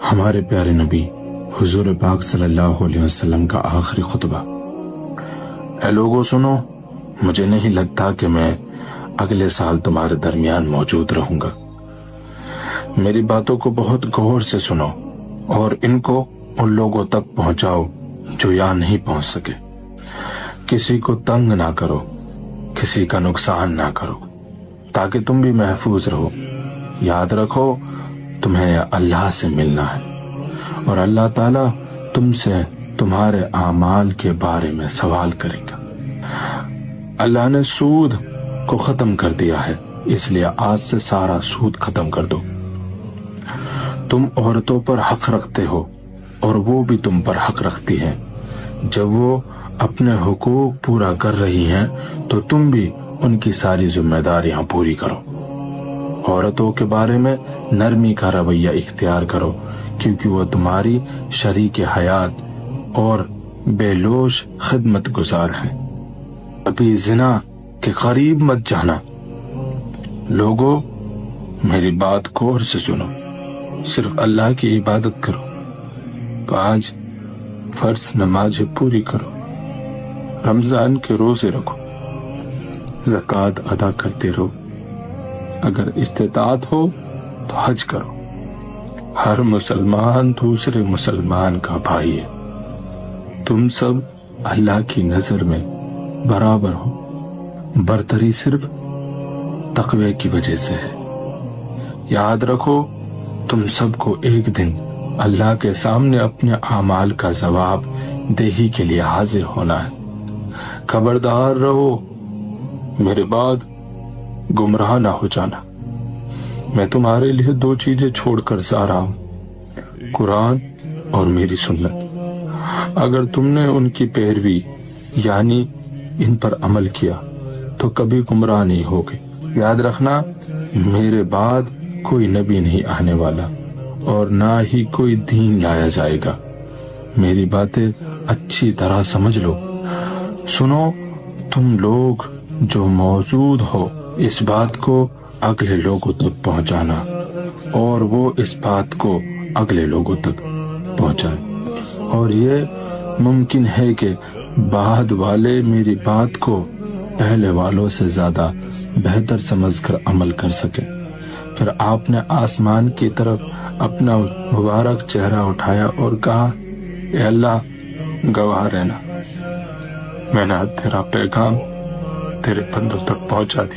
ہمارے پیارے نبی حضور پاک صلی اللہ علیہ وسلم کا آخری خطبہ۔ اے لوگوں سنو، مجھے نہیں لگتا کہ میں اگلے سال تمہارے درمیان موجود رہوں گا۔ میری باتوں کو بہت غور سے سنو اور ان کو ان لوگوں تک پہنچاؤ جو یہاں نہیں پہنچ سکے۔ کسی کو تنگ نہ کرو، کسی کا نقصان نہ کرو، تاکہ تم بھی محفوظ رہو۔ یاد رکھو تمہیں اللہ سے ملنا ہے اور اللہ تعالیٰ تم سے تمہارے اعمال کے بارے میں سوال کرے گا۔ اللہ نے سود کو ختم کر دیا ہے، اس لیے آج سے سارا سود ختم کر دو۔ تم عورتوں پر حق رکھتے ہو اور وہ بھی تم پر حق رکھتی ہیں۔ جب وہ اپنے حقوق پورا کر رہی ہیں تو تم بھی ان کی ساری ذمہ داریاں پوری کرو۔ عورتوں کے بارے میں نرمی کا رویہ اختیار کرو، کیونکہ وہ تمہاری شریک حیات اور بے لوث خدمت گزار ہیں۔ ابھی زنا کے قریب مت جانا۔ لوگوں میری بات غور سے سنو، صرف اللہ کی عبادت کرو، 5 فرض نمازیں پوری کرو، رمضان کے روزے رکھو، زکوٰۃ ادا کرتے رہو، اگر استطاعت ہو تو حج کرو۔ ہر مسلمان دوسرے مسلمان کا بھائی ہے۔ تم سب اللہ کی نظر میں برابر ہو، برتری صرف تقوی کی وجہ سے ہے۔ یاد رکھو تم سب کو ایک دن اللہ کے سامنے اپنے اعمال کا جواب دہی کے لیے حاضر ہونا ہے۔ خبردار رہو، میرے بعد گمراہ نہ ہو جانا۔ میں تمہارے لیے 2 چیزیں چھوڑ کر جا رہا ہوں، قرآن اور میری سنت۔ اگر تم نے ان کی پیروی یعنی ان پر عمل کیا تو کبھی گمراہ نہیں ہوگے۔ یاد رکھنا میرے بعد کوئی نبی نہیں آنے والا اور نہ ہی کوئی دین لایا جائے گا۔ میری باتیں اچھی طرح سمجھ لو۔ سنو تم لوگ جو موجود ہو، اس بات کو اگلے لوگوں تک پہنچانا اور وہ اس بات کو اگلے لوگوں تک پہنچائے، اور یہ ممکن ہے کہ بعد والے میری بات کو پہلے والوں سے زیادہ بہتر سمجھ کر عمل کر سکیں۔ پھر آپ نے آسمان کی طرف اپنا مبارک چہرہ اٹھایا اور کہا، اے اللہ گواہ رہنا، میں نے تیرا پیغام تیرے بندوں تک پہنچا دیا۔